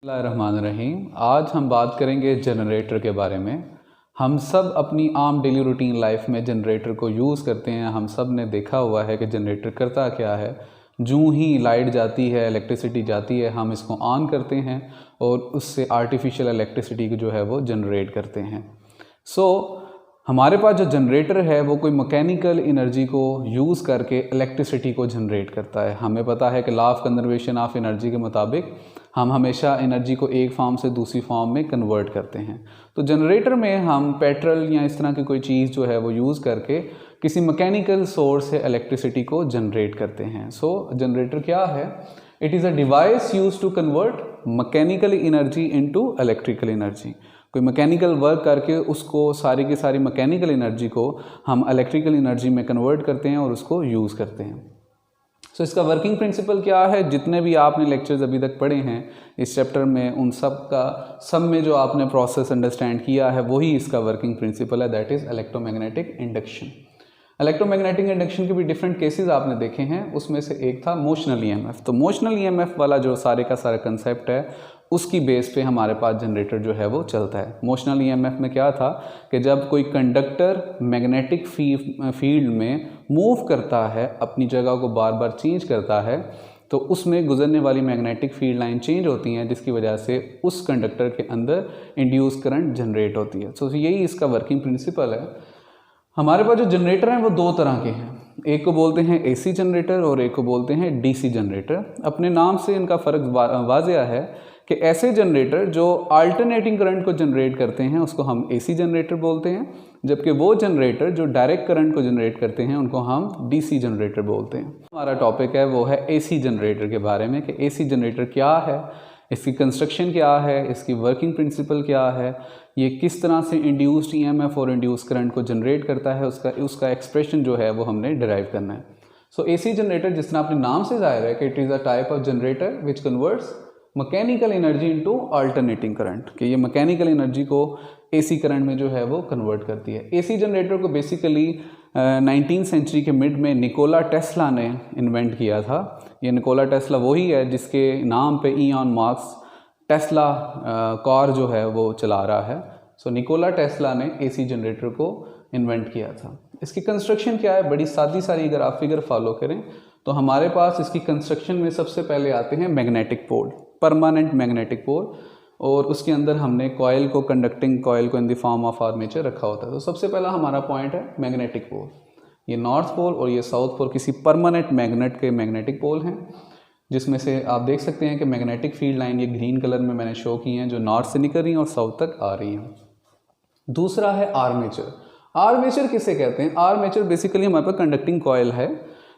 बिस्मिल्लाहिर्रहमानिर्रहीम। आज हम बात करेंगे जनरेटर के बारे में। हम सब अपनी आम डेली रूटीन लाइफ में जनरेटर को यूज़ करते हैं। हम सब ने देखा हुआ है कि जनरेटर करता क्या है। जूँ ही लाइट जाती है, इलेक्ट्रिसिटी जाती है, हम इसको ऑन करते हैं और उससे आर्टिफिशियल इलेक्ट्रिसिटी जो है वो जनरेट करते हैं। हमारे पास जो जनरेटर है वो कोई मैकेनिकल एनर्जी को यूज़ करके इलेक्ट्रिसिटी को जनरेट करता है। हमें पता है कि law of conservation of energy के मुताबिक हम हमेशा एनर्जी को एक फॉर्म से दूसरी फॉर्म में कन्वर्ट करते हैं। तो जनरेटर में हम पेट्रोल या इस तरह की कोई चीज़ जो है वो यूज़ करके किसी मैकेनिकल सोर्स से इलेक्ट्रिसिटी को जनरेट करते हैं। जनरेटर क्या है? It is a device use to convert mechanical energy into electrical energy. कोई मैकेनिकल वर्क करके उसको सारी की सारी मैकेनिकल एनर्जी को हम इलेक्ट्रिकल एनर्जी में कन्वर्ट करते हैं और उसको यूज़ करते हैं। इसका वर्किंग प्रिंसिपल क्या है? जितने भी आपने लेक्चर्स अभी तक पढ़े हैं इस चैप्टर में, उन सब में जो आपने प्रोसेस अंडरस्टैंड किया है वही इसका वर्किंग प्रिंसिपल है, that is electromagnetic induction. Electromagnetic induction के भी डिफरेंट केसेस आपने देखे हैं, उसमें से एक था मोशनल ईएमएफ। तो मोशनल ईएमएफ वाला जो सारे का सारा कंसेप्ट है उसकी बेस पे हमारे पास जनरेटर जो है वो चलता है। मोशनल ईएमएफ में क्या था कि जब कोई कंडक्टर मैग्नेटिक फील्ड में मूव करता है, अपनी जगह को बार बार चेंज करता है, तो उसमें गुजरने वाली मैग्नेटिक फील्ड लाइन चेंज होती हैं, जिसकी वजह से उस कंडक्टर के अंदर इंड्यूस करंट जनरेट होती है। यही इसका वर्किंग प्रिंसिपल है। हमारे पास जो जनरेटर हैं वो दो तरह के हैं, एक को बोलते हैं एसी जनरेटर और एक को बोलते हैं डीसी जनरेटर। अपने नाम से इनका फ़र्क वाज़ेह है कि ऐसे जनरेटर जो अल्टरनेटिंग करंट को जनरेट करते हैं उसको हम एसी जनरेटर बोलते हैं, जबकि वो जनरेटर जो डायरेक्ट करंट को जनरेट करते हैं उनको हम डीसी जनरेटर बोलते हैं। हमारा टॉपिक है वो है एसी जनरेटर के बारे में कि एसी जनरेटर क्या है, इसकी कंस्ट्रक्शन क्या है, इसकी वर्किंग प्रिंसिपल क्या है, ये किस तरह से इंड्यूस्ड ईएमएफ और इंड्यूस करंट को जनरेट करता है, उसका एक्सप्रेशन जो है वो हमने डिराइव करना है। एसी जनरेटर जिस तरह अपने नाम से जाहिर है कि it is a type of generator which converts mechanical energy into alternating current, कि ये मैकेनिकल एनर्जी को एसी करंट में जो है वो कन्वर्ट करती है। एसी जनरेटर को बेसिकली 19वीं सेंचुरी के मिड में निकोला टेस्ला ने इन्वेंट किया था। ये निकोला टेस्ला वही है जिसके नाम पे इलॉन मस्क टेस्ला कार जो है वो चला रहा है। निकोला टेस्ला ने एसी जनरेटर को इन्वेंट किया था। इसकी कंस्ट्रक्शन क्या है? बड़ी सादी सारी अगर आप फिगर फॉलो करें तो हमारे पास इसकी कंस्ट्रक्शन में सबसे पहले आते हैं magnetic pole, permanent magnetic pole, और उसके अंदर हमने कॉयल को, कंडक्टिंग कॉयल को in the form of armature रखा होता है। तो सबसे पहला हमारा पॉइंट है मैग्नेटिक पोल। ये नॉर्थ पोल और ये साउथ पोल किसी परमानेंट मैग्नेट के मैग्नेटिक पोल हैं, जिसमें से आप देख सकते हैं कि मैग्नेटिक फील्ड लाइन ये ग्रीन कलर में मैंने शो की हैं जो नॉर्थ से निकल रही हैं और साउथ तक आ रही हैं। दूसरा है आर्मेचर। आर्मेचर किसे कहते हैं? आर्मेचर बेसिकली हमारे पास कंडक्टिंग कॉयल है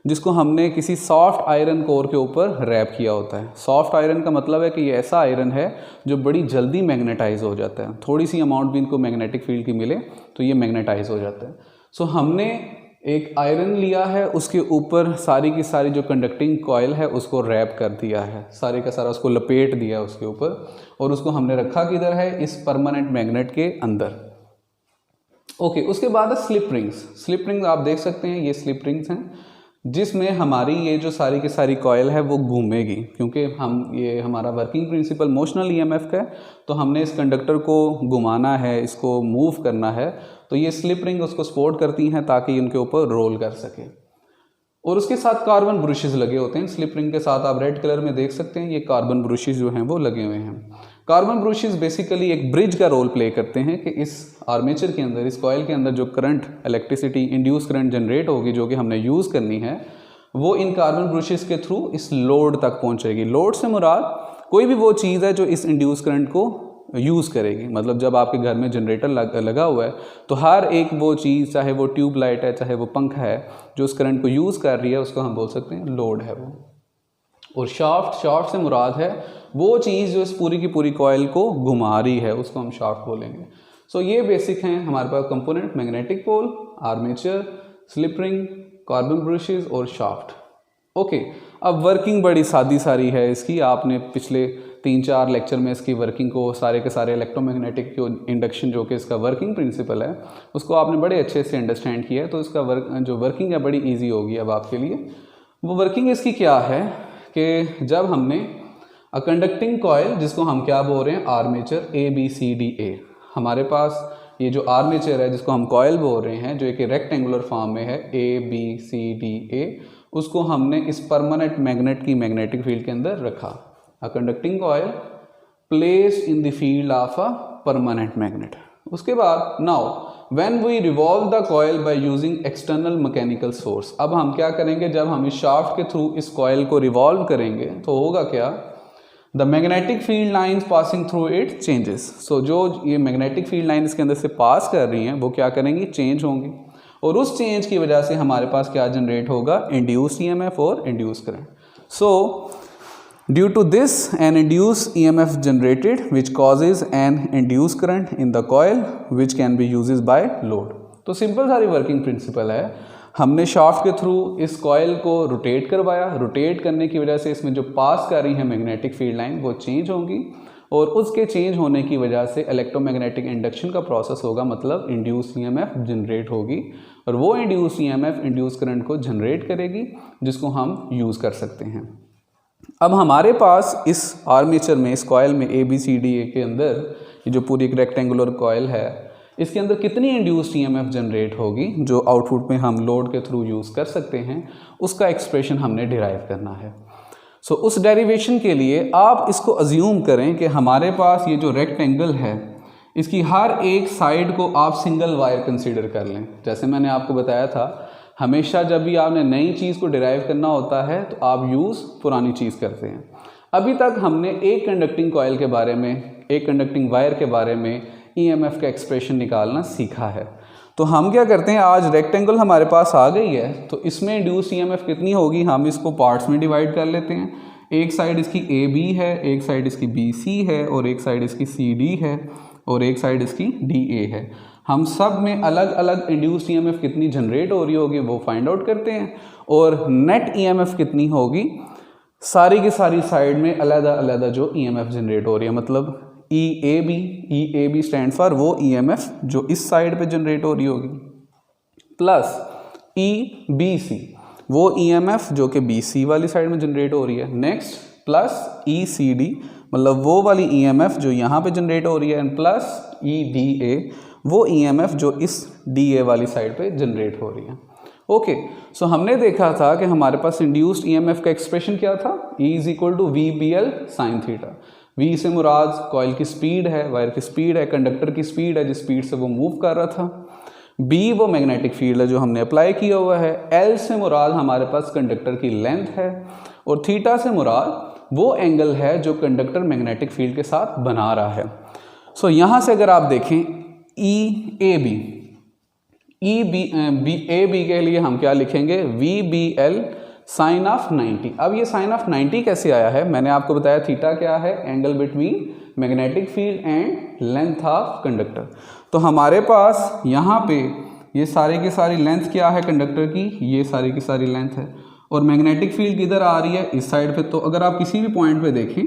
जिसको हमने किसी सॉफ्ट आयरन कोर के ऊपर रैप किया होता है। सॉफ्ट आयरन का मतलब है कि ये ऐसा आयरन है जो बड़ी जल्दी मैग्नेटाइज हो जाता है, थोड़ी सी अमाउंट भी इनको मैग्नेटिक फील्ड की मिले तो ये मैग्नेटाइज हो जाता है। हमने एक आयरन लिया है, उसके ऊपर सारी की सारी जो कंडक्टिंग कॉयल है उसको रैप कर दिया है, सारे का सारा उसको लपेट दिया उसके ऊपर, और उसको हमने रखा किधर है? इस परमानेंट मैग्नेट के अंदर। उसके बाद है स्लिप रिंग्स। स्लिप रिंग्स आप देख सकते हैं, ये स्लिप रिंग्स हैं जिसमें हमारी ये जो सारी की सारी कॉयल है वो घूमेगी, क्योंकि ये हमारा वर्किंग प्रिंसिपल मोशनल ईएमएफ का है, तो हमने इस कंडक्टर को घुमाना है, इसको मूव करना है, तो ये स्लिप रिंग उसको सपोर्ट करती हैं ताकि इनके ऊपर रोल कर सके। और उसके साथ कार्बन ब्रुशेस लगे होते हैं स्लिप रिंग के साथ, आप रेड कलर में देख सकते हैं, ये कार्बन ब्रुशेस जो हैं वो लगे हुए हैं। कार्बन ब्रुशेस बेसिकली एक ब्रिज का रोल प्ले करते हैं कि इस आर्मेचर के अंदर, इस कॉयल के अंदर जो current, electricity, induce current generate होगी जो कि हमने यूज़ करनी है, वो इन कार्बन ब्रुशेस के थ्रू इस लोड तक पहुंचेगी। लोड से मुराद कोई भी वो चीज़ है जो इस इंड्यूस करंट को यूज़ करेगी। मतलब जब आपके घर में जनरेटर लगा हुआ है तो हर एक वो चीज़, चाहे वो ट्यूब लाइट है, चाहे वो पंखा है, जो उस करंट को यूज़ कर रही है, उसको हम बोल सकते हैं लोड है वो। और शाफ्ट से मुराद है वो चीज़ जो इस पूरी की पूरी कॉयल को घुमा रही है, उसको हम शाफ्ट बोलेंगे। ये बेसिक हैं हमारे पास component, magnetic pole, armature, slip ring, carbon brushes और शाफ्ट। अब वर्किंग बड़ी सादी सारी है इसकी, आपने पिछले 3-4 लेक्चर में इसकी वर्किंग को, सारे के सारे इलेक्ट्रोमैग्नेटिक इंडक्शन जो कि इसका वर्किंग प्रिंसिपल है उसको आपने बड़े अच्छे से अंडरस्टैंड किया है, तो इसका जो वर्किंग है बड़ी ईजी होगी अब आपके लिए। वो वर्किंग इसकी क्या है कि जब हमने अ कंडक्टिंग कॉयल, जिसको हम क्या बोल रहे हैं, armature A B C D A. हमारे पास ये जो आर्मेचर है जिसको हम कॉयल बोल रहे हैं, जो एक रेक्टेंगुलर फॉर्म में है ए बी सी डी ए, उसको हमने इस परमानेंट मैग्नेट की मैग्नेटिक फील्ड के अंदर रखा। A conducting coil placed in the field of a permanent magnet. उसके बाद now when we revolve the coil by using external mechanical source. अब हम क्या करेंगे, जब हम इस शाफ्ट के थ्रू इस कॉयल को रिवॉल्व करेंगे तो होगा क्या, the magnetic field lines passing through it changes. So जो ये मैग्नेटिक फील्ड लाइन इसके अंदर से पास कर रही हैं वो क्या करेंगी, चेंज होंगी, और उस चेंज की वजह से हमारे पास क्या जनरेट होगा, इंड्यूस ईएमएफ और induce current. So due to this an induce EMF generated which causes an induce current in the coil which can be usages by load. तो सिंपल सारी वर्किंग प्रिंसिपल है, हमने शाफ्ट के through इस coil को rotate करवाया, rotate करने की वजह से इसमें जो पास कर रही है मैग्नेटिक फील्ड लाइन वो चेंज होंगी, और उसके चेंज होने की वजह से इलेक्ट्रोमैग्नेटिक इंडक्शन का प्रोसेस होगा, मतलब इंड्यूस ईएमएफ जनरेट होगी, और वो इंड्यूस ईएमएफ इंड्यूस करंट को जनरेट करेगी, जिसको हम यूज़ कर सकते हैं। अब हमारे पास इस आर्मेचर में, इस कॉयल में ए बी सी डी ए के अंदर, ये जो पूरी एक रेक्टेंगुलर कॉयल है, इसके अंदर कितनी इंड्यूस्ड ईएमएफ जनरेट होगी जो आउटपुट में हम लोड के थ्रू यूज़ कर सकते हैं, उसका एक्सप्रेशन हमने डिराइव करना है। सो उस डेरिवेशन के लिए आप इसको अज्यूम करें कि हमारे पास ये जो रेक्टेंगल है, इसकी हर एक साइड को आप सिंगल वायर कंसीडर कर लें। जैसे मैंने आपको बताया था, हमेशा जब भी आपने नई चीज़ को डिराइव करना होता है तो आप यूज़ पुरानी चीज़ करते हैं। अभी तक हमने एक कंडक्टिंग कॉयल के बारे में, एक कंडक्टिंग वायर के बारे में ईएमएफ का एक्सप्रेशन निकालना सीखा है। तो हम क्या करते हैं, आज रेक्टेंगल हमारे पास आ गई है, तो इसमें इंड्यूस ईएमएफ कितनी होगी, हम इसको पार्ट्स में डिवाइड कर लेते हैं। एक साइड इसकी ए बी है, एक साइड इसकी बी सी है, और एक साइड इसकी सी डी है, और एक साइड इसकी डी ए है। हम सब में अलग अलग इंड्यूस ईएमएफ कितनी जनरेट हो रही होगी वो फाइंड आउट करते हैं, और नेट ईएमएफ कितनी होगी, सारी की सारी साइड में अलग अलग जो ईएमएफ जनरेट हो रही है, मतलब ई ए बी स्टैंड फॉर वो ईएमएफ जो इस साइड पे जनरेट हो रही होगी, प्लस ई बी सी वो ईएमएफ जो कि बी सी वाली साइड में जनरेट हो रही है, नेक्स्ट प्लस ई सी डी मतलब वो वाली ईएमएफ जो यहाँ पे जनरेट हो रही है, and plus E D A वो ईएमएफ जो इस डी ए वाली साइड पे जनरेट हो रही है। ओके, सो हमने देखा था कि हमारे पास इंड्यूस्ड ईएमएफ का एक्सप्रेशन क्या था, E is equal to V B L sine theta. V से मुराद कॉइल की स्पीड है, वायर की स्पीड है, कंडक्टर की स्पीड है जिस स्पीड से वो मूव कर रहा था। B वो मैग्नेटिक फील्ड है जो हमने अप्लाई किया हुआ है। L से मुराद हमारे पास कंडक्टर की लेंथ है, और थीटा से मुराद वो एंगल है जो कंडक्टर मैग्नेटिक फील्ड के साथ बना रहा है। सो यहाँ से अगर आप देखें ए बी के लिए हम क्या लिखेंगे, V B L sine of 90। अब ये साइन ऑफ 90 कैसे आया है, मैंने आपको बताया थीटा क्या है, angle between magnetic field and length of conductor. तो हमारे पास यहाँ पे ये सारी की सारी लेंथ क्या है कंडक्टर की, ये सारी की सारी लेंथ है, और मैग्नेटिक फील्ड किधर आ रही है, इस साइड पे। तो अगर आप किसी भी पॉइंट पे देखें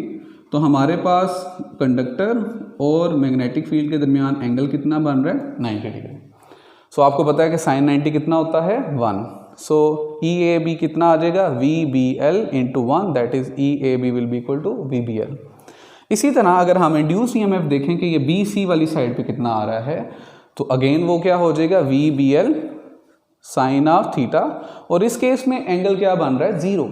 तो हमारे पास कंडक्टर और मैग्नेटिक फील्ड के दरमियान एंगल कितना बन रहा है, 90 डिग्री। सो आपको पता है कि साइन 90 कितना होता है, 1। सो ई ए बी कितना आ जाएगा, V B L into 1, that is E A B will be equal to V B L. इसी तरह अगर हम इंड्यूस ईएमएफ देखें कि ये बी सी वाली साइड पे कितना आ रहा है, तो अगेन वो क्या हो जाएगा, V B L sine of theta, और इस केस में एंगल क्या बन रहा है, 0।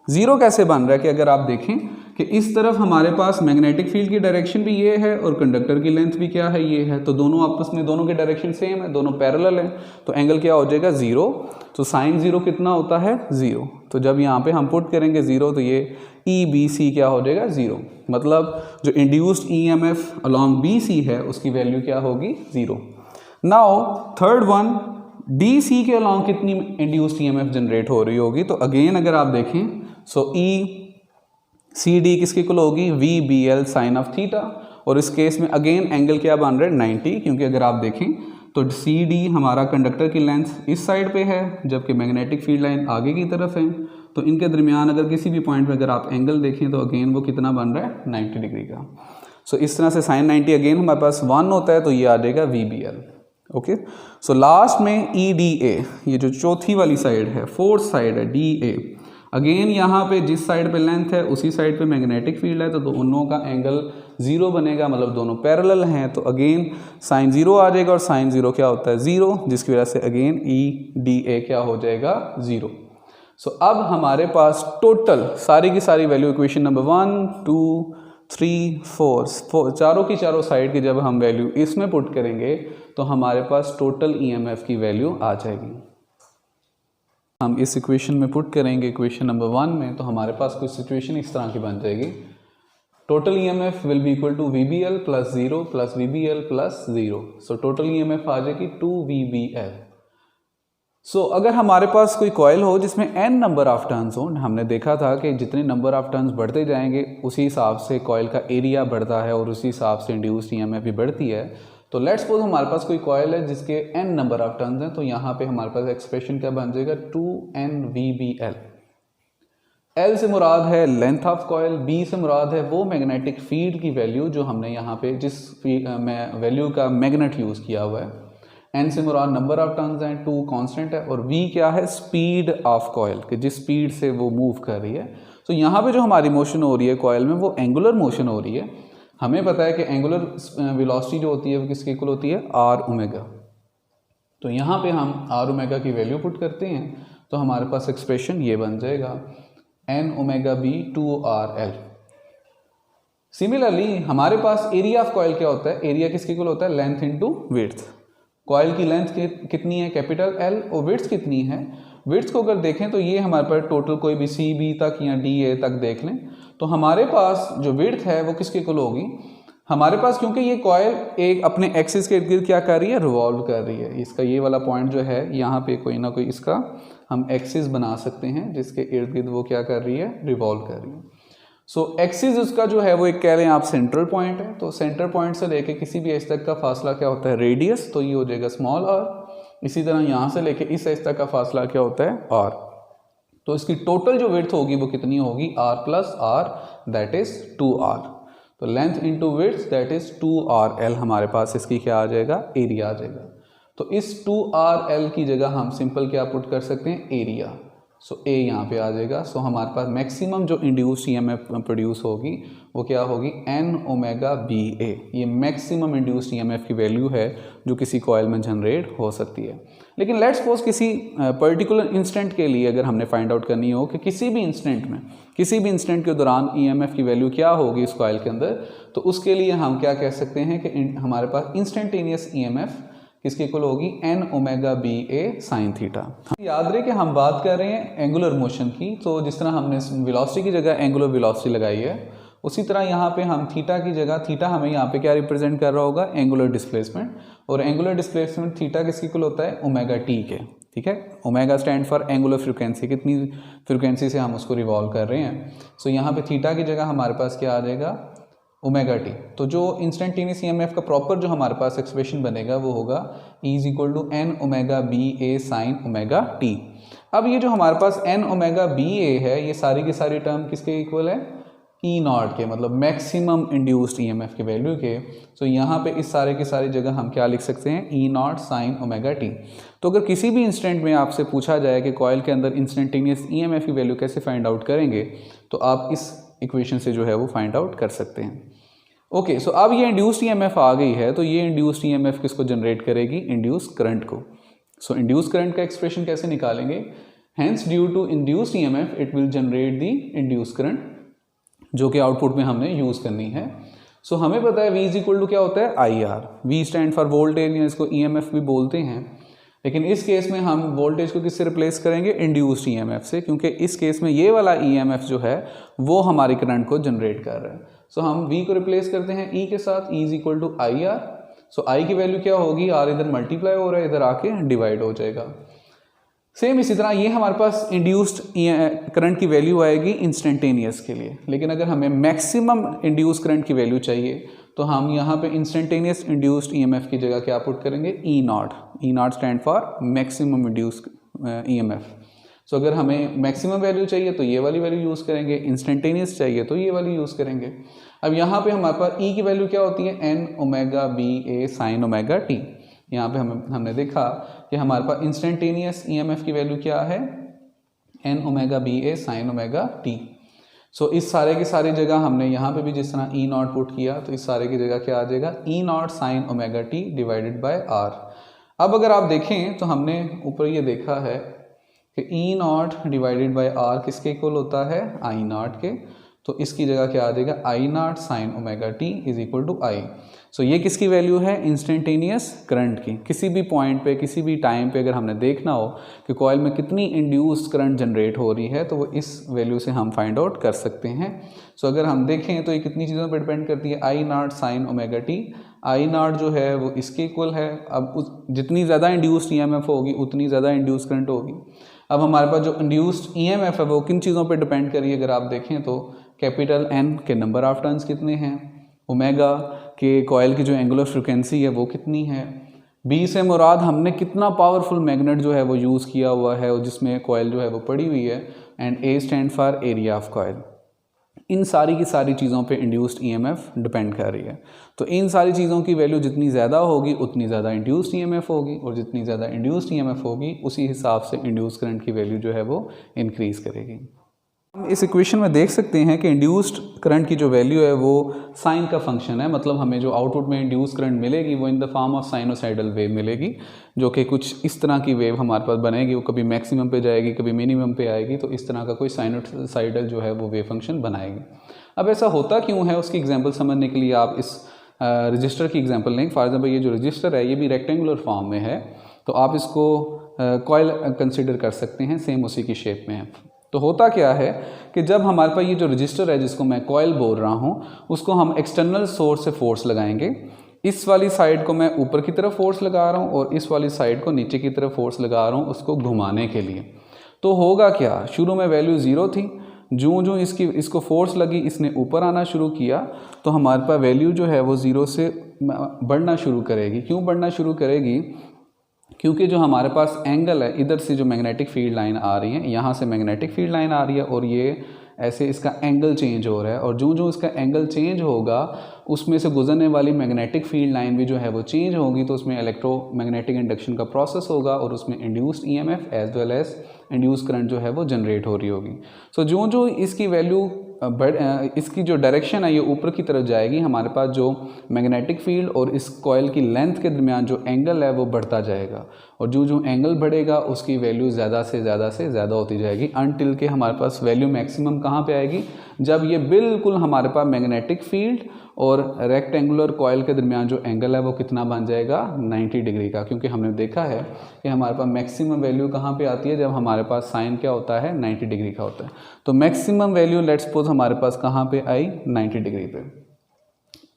0 कैसे बन रहा है कि अगर आप देखें कि इस तरफ हमारे पास मैग्नेटिक फील्ड की डायरेक्शन भी ये है और कंडक्टर की लेंथ भी क्या है, ये है, तो दोनों आपस में, दोनों की डायरेक्शन सेम है, दोनों पैरेलल हैं, तो एंगल क्या हो जाएगा, 0। तो साइन 0 कितना होता है, 0। तो जब यहाँ पे हम पुट करेंगे 0, तो ये ई बी सी क्या हो जाएगा, 0। मतलब जो induced EMF along B C है उसकी वैल्यू क्या होगी, 0। Now third one, D C के अलॉन्ग कितनी इंड्यूस्ड ईएमएफ जनरेट हो रही होगी, तो अगेन अगर आप देखें, सो ई सी डी किसकी इक्वल होगी, V B L sine of theta, और इस केस में अगेन एंगल क्या बन रहा है, 90, क्योंकि अगर आप देखें तो सी डी हमारा कंडक्टर की लेंथ इस साइड पे है, जबकि मैग्नेटिक फील्ड लाइन आगे की तरफ है, तो इनके दरमियान अगर किसी भी पॉइंट पे अगर आप एंगल देखें तो अगेन वो कितना बन रहा है, 90 डिग्री का। सो इस तरह से साइन 90 अगेन हमारे पास 1 होता है, तो ये आ जाएगा V B L. Okay, so last में ई डी ए, ये जो चौथी वाली साइड है, फोर्थ साइड है डी ए, अगेन यहाँ पे जिस साइड पे लेंथ है उसी साइड पे मैग्नेटिक फील्ड है, तो दोनों का एंगल 0 बनेगा, मतलब दोनों पैरेलल हैं, तो अगेन साइन 0 आ जाएगा और साइन 0 क्या होता है 0, जिसकी वजह से अगेन EDA क्या हो जाएगा 0। सो अब हमारे पास टोटल सारी की सारी वैल्यू इक्वेशन नंबर 1 2 3 4 चारों की चारों साइड की जब हम वैल्यू इसमें पुट करेंगे तो हमारे पास टोटल EMF की वैल्यू आ जाएगी। हम इस इक्वेशन में पुट करेंगे इक्वेशन नंबर 1 में, तो हमारे पास कुछ सिचुएशन इस तरह की बन जाएगी। Total EMF will be equal to VBL plus 0 plus VBL plus 0। So total EMF आ जाएगी 2VBL। सो अगर हमारे पास कोई कॉइल हो जिसमें n नंबर ऑफ टर्न्स हो, हमने देखा था कि जितने नंबर ऑफ टर्न्स बढ़ते जाएंगे उसी हिसाब से कॉइल का एरिया बढ़ता है और उसी हिसाब से इंड्यूस्ड EMF भी बढ़ती है। तो लेट्स सपोज हमारे पास कोई कॉइल है जिसके n नंबर ऑफ टर्न्स हैं, तो यहाँ पे हमारे पास एक्सप्रेशन क्या बन जाएगा 2NVBL। L से मुराद है लेंथ ऑफ कॉइल, B से मुराद है वो मैग्नेटिक फील्ड की वैल्यू जो हमने यहाँ पे जिस वैल्यू का मैग्नेट यूज़ किया हुआ है, N से मुराद नंबर ऑफ टर्न्स हैं, 2 कांस्टेंट है, और V क्या है स्पीड ऑफ कॉइल कि जिस स्पीड से वो मूव कर रही है। तो यहाँ पे जो हमारी मोशन हो रही है कॉइल में वो एंगुलर मोशन हो रही है। हमें पता है कि एंगुलर वेलोसिटी जो होती है वो किसके इक्वल होती है R ओमेगा। तो यहाँ पे हम R ओमेगा की वैल्यू पुट करते हैं तो हमारे पास एक्सप्रेशन ये बन जाएगा N omega B 2RL। Similarly हमारे पास एरिया ऑफ कॉइल क्या होता है, एरिया किसके इक्वल होता है लेंथ इनटू विड्थ। कॉइल की लेंथ कितनी है कैपिटल L और विड्थ कितनी है, विड्थ को अगर देखें तो ये हमारे पास टोटल कोई भी CB तक या DA तक देख लें तो हमारे पास जो विड्थ है वो किसके इक्वल होगी हमारे पास, क्योंकि ये कॉइल एक अपने एक्सिस के इर्द गिर्द क्या कर रही है रिवॉल्व कर रही है। इसका ये वाला पॉइंट जो है यहाँ पे कोई ना कोई इसका हम एक्सिस बना सकते हैं जिसके इर्द गिर्द वो क्या कर रही है रिवॉल्व कर रही है। सो एक्सिस उसका जो है वो एक कह लें आप सेंट्रल पॉइंट है, तो सेंटर पॉइंट से लेके किसी भी एज तक का फासला क्या होता है रेडियस, तो ये हो जाएगा स्मॉल r। इसी तरह यहाँ से लेके इस एज तक का फासला क्या होता है r। तो इसकी टोटल जो विड्थ होगी वो कितनी होगी r plus r that is 2r। तो length into width that is 2RL हमारे पास इसकी क्या आ जाएगा एरिया आ जाएगा। तो इस 2RL की जगह हम सिंपल क्या पुट कर सकते हैं एरिया। सो A यहाँ पे आ जाएगा। सो हमारे पास मैक्सिमम जो इंड्यूस्ड EMF प्रोड्यूस होगी वो क्या होगी N ओमेगा BA। ये मैक्सिमम इंड्यूस्ड EMF की वैल्यू है जो किसी कॉइल में जनरेट हो सकती है। लेकिन लेट्स सपोज किसी पर्टिकुलर इंस्टेंट के लिए अगर हमने फाइंड आउट करनी हो कि किसी भी इंस्टेंट के दौरान EMF की वैल्यू क्या होगी इस कॉइल के अंदर, तो उसके लिए हम क्या कह सकते हैं कि हमारे पास इंस्टेंटेनियस EMF किसकी इक्वल होगी N omega BA sine theta. याद रहे कि हम बात कर रहे हैं एंगुलर मोशन की, तो जिस तरह हमने वेलोसिटी की जगह एंगुलर वेलोसिटी लगाई है उसी तरह यहाँ पे हम थीटा की जगह, थीटा हमें यहाँ पे क्या रिप्रेजेंट कर रहा होगा एंगुलर डिस्प्लेसमेंट, और एंगुलर डिस्प्लेसमेंट थीटा किसकी इक्वल होता है ओमेगा T के। ठीक है, omega stand for angular frequency, कितनी फ्रिक्वेंसी से हम उसको रिवॉल्व कर रहे हैं। सो यहाँ पे थीटा की जगह हमारे पास क्या आ जाएगा ओमेगा T। तो जो इंस्टेंटेनियस EMF का प्रॉपर जो हमारे पास एक्सप्रेशन बनेगा वो होगा E is equal to N omega BA sine omega T। अब ये जो हमारे पास N ओमेगा BA है ये सारी की सारी टर्म किसके इक्वल है E नॉट के, मतलब मैक्सिमम इंड्यूस्ड EMF के वैल्यू के। तो यहाँ पे इस सारे की सारी जगह हम क्या लिख सकते हैं E not sine omega T। तो अगर किसी भी इंस्टेंट में आपसे पूछा जाए कि कॉइल के अंदर इंस्टेंटेनियस EMF की वैल्यू कैसे फाइंड आउट करेंगे, तो आप इस इक्वेशन से जो है वो फाइंड आउट कर सकते हैं। ओके, सो अब ये इंड्यूस्ड EMF आ गई है, तो ये इंड्यूस्ड EMF किसको जनरेट करेगी इंड्यूस्ड करंट को। सो इंड्यूस्ड करंट का एक्सप्रेशन कैसे निकालेंगे, hence due to induced EMF it will generate the induced current, जो कि आउटपुट में हमने यूज़ करनी है। सो हमें पता है V इज इक्वल टू क्या होता है IR। V stand for voltage, या इसको EMF भी बोलते हैं, लेकिन इस केस में हम वोल्टेज को किससे रिप्लेस करेंगे इंड्यूस्ड EMF से, क्योंकि इस केस में ये वाला EMF जो है वो हमारी करंट को जनरेट कर रहा है। सो हम V को रिप्लेस करते हैं E के साथ, E is equal to IR। So I की वैल्यू क्या होगी, R इधर मल्टीप्लाई हो रहा है, इधर आके डिवाइड हो जाएगा। सेम इसी तरह ये हमारे पास इंड्यूस्ड करंट की वैल्यू आएगी इंस्टेंटेनियस के लिए। लेकिन अगर हमें मैक्सिमम इंड्यूस्ड करंट की वैल्यू चाहिए तो हम यहाँ पे इंस्टेंटेनियस इंड्यूस्ड EMF की जगह क्या पुट करेंगे E not. E not stand for maximum induced EMF। सो अगर हमें मैक्सिमम वैल्यू चाहिए तो ये वाली वैल्यू यूज़ करेंगे, इंस्टेंटेनियस चाहिए तो ये वाली यूज़ करेंगे। अब यहाँ पे हमारे पास E की वैल्यू क्या होती है N omega BA sine omega T। यहाँ पे हमने देखा कि हमारे पास इंस्टेंटेनियस EMF की वैल्यू क्या है एन ओमेगा बी ए साइन ओमेगा टी। सो इस सारे की सारी जगह हमने यहाँ पे भी जिस तरह ई नॉट पुट किया तो इस सारे की जगह क्या आ जाएगा, E naught sine omega T divided by R. अब अगर आप देखें तो हमने ऊपर ये देखा है कि ई नॉट डिवाइडेड बाय आर किसके इक्वल होता है, आई नॉट के। तो इसकी जगह क्या आ जाएगा, I naught sine omega T is equal to I. So ये किसकी वैल्यू है, इंस्टेंटेनियस करंट की। किसी भी पॉइंट पे किसी भी टाइम पे अगर हमने देखना हो कि कॉइल में कितनी इंड्यूस्ड करंट जनरेट हो रही है तो वो इस वैल्यू से हम फाइंड आउट कर सकते हैं। सो अगर हम देखें तो ये कितनी चीज़ों पर डिपेंड करती है, I naught sine omega T. I naught जो है वो इसके इक्वल है। अब जितनी ज़्यादा इंड्यूस्ड ईएमएफ होगी उतनी ज़्यादा इंड्यूस्ड करंट होगी। अब हमारे पास जो इंड्यूस्ड ईएमएफ है वो किन चीज़ों पे डिपेंड करिए, अगर आप देखें तो कैपिटल एन के नंबर ऑफ टर्न्स कितने हैं, ओमेगा के कॉइल की जो एंगुलर फ्रिक्वेंसी है वो कितनी है, बी से मुराद हमने कितना पावरफुल मैग्नेट जो है वो यूज़ किया हुआ है और जिसमें कॉइल जो है वो पड़ी हुई है, and A stand for area of coil. इन सारी की सारी चीज़ों पे इंड्यूस्ड ईएमएफ डिपेंड कर रही है। तो इन सारी चीज़ों की वैल्यू जितनी ज़्यादा होगी उतनी ज़्यादा इंड्यूस्ड ईएमएफ होगी, और जितनी ज़्यादा इंड्यूस्ड ईएमएफ होगी उसी हिसाब से इंड्यूस्ड करंट की वैल्यू जो है वो इंक्रीज़ करेगी। हम इस इक्वेशन में देख सकते हैं कि इंड्यूस्ड करंट की जो वैल्यू है वो साइन का फंक्शन है, मतलब हमें जो आउटपुट में इंड्यूस्ड करंट मिलेगी वो इन the form of sinusoidal wave मिलेगी, जो कि कुछ इस तरह की वेव हमारे पास बनेगी। वो कभी मैक्सिमम पे जाएगी, कभी मिनिमम पे आएगी, तो इस तरह का कोई साइनोसाइडल जो है वो वेव फंक्शन बनाएगी। अब ऐसा होता क्यों है उसकी एग्जाम्पल समझने के लिए आप इस रजिस्टर की एग्जाम्पल लें। फॉर एग्जाम्पल ये जो रजिस्टर है ये भी रेक्टेंगुलर फॉर्म में है, तो आप इसको कॉइल कंसिडर कर सकते हैं, सेम उसी की शेप में है। तो होता क्या है कि जब हमारे पास ये जो रजिस्टर है जिसको मैं कॉइल बोल रहा हूँ उसको हम एक्सटर्नल सोर्स से फोर्स लगाएंगे। इस वाली साइड को मैं ऊपर की तरफ फोर्स लगा रहा हूँ और इस वाली साइड को नीचे की तरफ फोर्स लगा रहा हूँ उसको घुमाने के लिए। तो होगा क्या, शुरू में वैल्यू 0 थी, जो इसको फोर्स लगी इसने ऊपर आना शुरू किया तो हमारे पास वैल्यू जो है वो 0 से बढ़ना शुरू करेगी। क्यों बढ़ना शुरू करेगी, क्योंकि जो हमारे पास एंगल है, इधर से जो मैग्नेटिक फील्ड लाइन आ रही है, यहाँ से मैग्नेटिक फील्ड लाइन आ रही है और ये ऐसे इसका एंगल चेंज हो रहा है, और जो इसका एंगल चेंज होगा उसमें से गुजरने वाली मैग्नेटिक फील्ड लाइन भी जो है वो चेंज होगी, तो उसमें इलेक्ट्रोमैग्नेटिक इंडक्शन का प्रोसेस होगा और उसमें induced EMF as well as induced current जो है वो जनरेट हो रही होगी। सो जो इसकी वैल्यू इसकी जो डायरेक्शन है ये ऊपर की तरफ जाएगी, हमारे पास जो मैग्नेटिक फील्ड और इस कॉइल की लेंथ के दरमियान जो एंगल है वो बढ़ता जाएगा, और जो एंगल बढ़ेगा उसकी वैल्यू ज़्यादा से ज़्यादा होती जाएगी अनटिल के हमारे पास वैल्यू मैक्सिमम कहाँ पे आएगी, जब ये बिल्कुल हमारे पास मैग्नेटिक फील्ड और रेक्टेंगुलर कॉइल के दरमियान जो एंगल है वो कितना बन जाएगा, 90 डिग्री का। क्योंकि हमने देखा है कि हमारे पास मैक्सिमम वैल्यू कहाँ पे आती है, जब हमारे पास साइन क्या होता है, 90 डिग्री का होता है। तो मैक्सिमम वैल्यू लेट्स सपोज हमारे पास कहाँ पे आई, 90 डिग्री पे।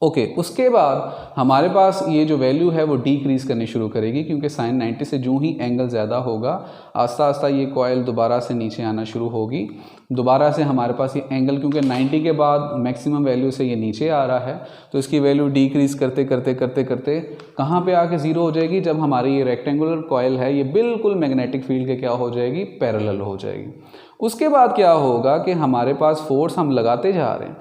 ओके, उसके बाद हमारे पास ये जो वैल्यू है वो डिक्रीज़ करनी शुरू करेगी, क्योंकि साइन 90 से जो ही एंगल ज़्यादा होगा आस्ता आस्ता ये कॉइल दोबारा से नीचे आना शुरू होगी। दोबारा से हमारे पास ये एंगल, क्योंकि 90 के बाद मैक्सिमम वैल्यू से ये नीचे आ रहा है, तो इसकी वैल्यू डिक्रीज़ करते करते कहाँ पे आके 0 हो जाएगी, जब हमारी ये रेक्टेंगुलर कॉइल है ये बिल्कुल मैग्नेटिक फील्ड के क्या हो जाएगी, पैरेलल हो जाएगी। उसके बाद क्या होगा कि हमारे पास फोर्स हम लगाते जा रहे हैं।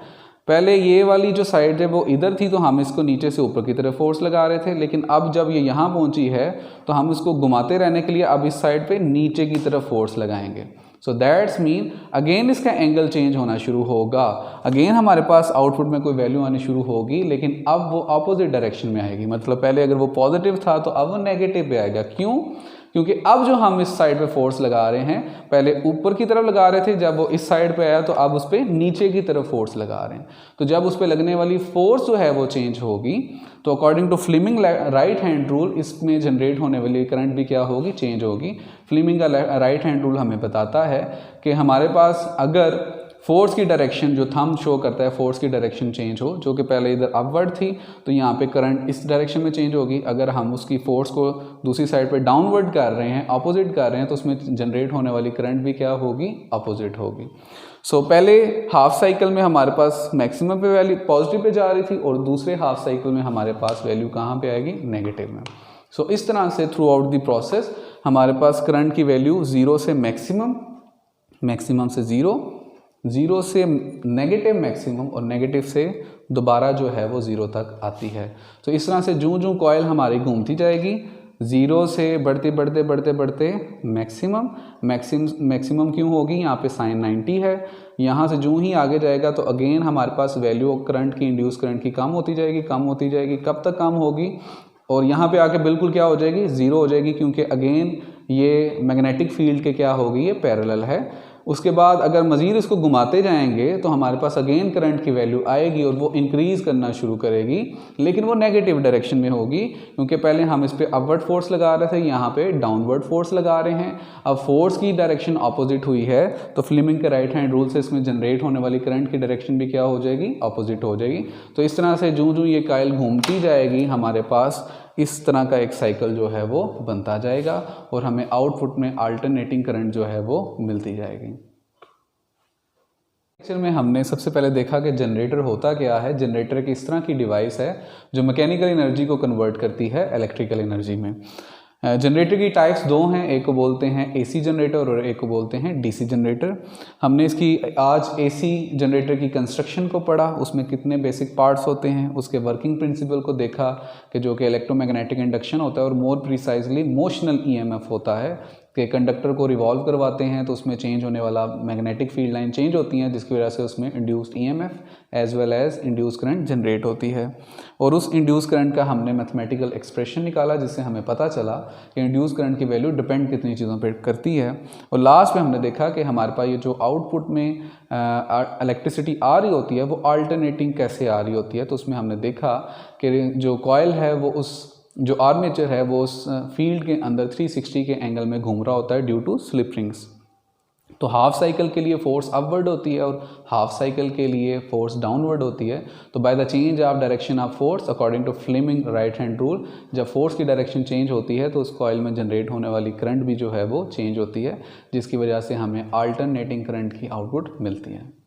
पहले ये वाली जो साइड है वो इधर थी तो हम इसको नीचे से ऊपर की तरफ फोर्स लगा रहे थे, लेकिन अब जब ये यहाँ पहुँची है तो हम इसको घुमाते रहने के लिए अब इस साइड पे नीचे की तरफ फोर्स लगाएंगे। सो दैट्स मीन अगेन इसका एंगल चेंज होना शुरू होगा, अगेन हमारे पास आउटपुट में कोई वैल्यू आनी शुरू होगी, लेकिन अब वो अपोजिट डायरेक्शन में आएगी। मतलब पहले अगर वो पॉजिटिव था तो अब वो नेगेटिव पे आएगा। क्यों? क्योंकि अब जो हम इस साइड पे फोर्स लगा रहे हैं, पहले ऊपर की तरफ लगा रहे थे, जब वो इस साइड पे आया तो अब उस पर नीचे की तरफ फोर्स लगा रहे हैं। तो जब उस पर लगने वाली फोर्स जो है वो चेंज होगी तो according to Fleming right hand rule इसमें जनरेट होने वाली करंट भी क्या होगी, चेंज होगी। फ्लेमिंग का राइट हैंड रूल हमें बताता है कि हमारे पास अगर फोर्स की डायरेक्शन जो थंब शो करता है, फोर्स की डायरेक्शन चेंज हो, जो कि पहले इधर अपवर्ड थी तो यहाँ पे करंट इस डायरेक्शन में चेंज होगी। अगर हम उसकी फोर्स को दूसरी साइड पे डाउनवर्ड कर रहे हैं, अपोजिट कर रहे हैं, तो उसमें जनरेट होने वाली करंट भी क्या होगी, अपोजिट होगी। सो पहले हाफ साइकिल में हमारे पास मैक्सिमम पे वैल्यू पॉजिटिव पे जा रही थी और दूसरे हाफ साइकिल में हमारे पास वैल्यू कहाँ पे आएगी, नेगेटिव में। सो इस तरह से थ्रू आउट द प्रोसेस हमारे पास करंट की वैल्यू 0 से मैक्सिमम, मैक्सिमम से 0 से नेगेटिव मैक्सिमम, और नेगेटिव से दोबारा जो है वो 0 तक आती है। तो इस तरह से जो कॉइल हमारी घूमती जाएगी ज़ीरो से बढ़ते बढ़ते बढ़ते बढ़ते मैक्सिमम क्यों होगी, यहाँ पे साइन 90 है। यहाँ से जो ही आगे जाएगा तो अगेन हमारे पास वैल्यू ऑफ करंट की, इंड्यूस करंट की कम होती जाएगी, कम होती जाएगी। कब तक कम होगी, और यहाँ पे आके बिल्कुल क्या हो जाएगी, ज़ीरो हो जाएगी, क्योंकि अगेन ये मैग्नेटिक फील्ड के क्या होगी, ये पैरेलल है। उसके बाद अगर मज़ीद इसको घुमाते जाएंगे तो हमारे पास अगेन करंट की वैल्यू आएगी और वो इंक्रीज़ करना शुरू करेगी, लेकिन वो नेगेटिव डायरेक्शन में होगी, क्योंकि पहले हम इस पर अपवर्ड फोर्स लगा रहे थे, यहाँ पे डाउनवर्ड फोर्स लगा रहे हैं। अब फोर्स की डायरेक्शन अपोजिट हुई है तो फ्लेमिंग के राइट हैंड रूल से इसमें जनरेट होने वाली करंट की डायरेक्शन भी क्या हो जाएगी, अपोजिट हो जाएगी। तो इस तरह से जो जो ये काइल घूमती जाएगी हमारे पास इस तरह का एक साइकिल जो है वो बनता जाएगा और हमें आउटपुट में अल्टरनेटिंग करंट जो है वो मिलती जाएगी। लेक्चर में हमने सबसे पहले देखा कि जनरेटर होता क्या है। जनरेटर एक इस तरह की डिवाइस है जो मैकेनिकल एनर्जी को कन्वर्ट करती है इलेक्ट्रिकल एनर्जी में। जनरेटर की टाइप्स दो हैं, एक को बोलते हैं एसी जनरेटर और एक को बोलते हैं डीसी जनरेटर। हमने इसकी आज एसी जनरेटर की कंस्ट्रक्शन को पढ़ा, उसमें कितने बेसिक पार्ट्स होते हैं, उसके वर्किंग प्रिंसिपल को देखा कि जो कि इलेक्ट्रोमैग्नेटिक इंडक्शन होता है और मोर प्रिसाइजली मोशनल ईएमएफ होता है कि कंडक्टर को रिवॉल्व करवाते हैं तो उसमें चेंज होने वाला मैग्नेटिक फील्ड लाइन चेंज होती हैं, जिसकी वजह से उसमें induced EMF as well as induce current generate होती है। और उस इंड्यूस करंट का हमने मैथमेटिकल एक्सप्रेशन निकाला जिससे हमें पता चला कि इंड्यूस करंट की वैल्यू डिपेंड कितनी चीज़ों पर करती है। और लास्ट में हमने देखा कि हमारे पास ये जो आउटपुट में इलेक्ट्रिसिटी आ रही होती है वो अल्टरनेटिंग कैसे आ रही होती है। तो उसमें हमने देखा कि जो कॉयल है वो उस जो आर्मेचर है वो उस फील्ड के अंदर 360 के एंगल में घूम रहा होता है ड्यू टू स्लिप रिंग्स। तो हाफ साइकिल के लिए फोर्स अपवर्ड होती है और हाफ साइकिल के लिए फोर्स डाउनवर्ड होती है। तो by the change of direction of force according to Fleming right hand rule, जब फोर्स की डायरेक्शन चेंज होती है तो उस कॉइल में जनरेट होने वाली करंट भी जो है वो चेंज होती है, जिसकी वजह से हमें अल्टरनेटिंग करंट की आउटपुट मिलती है।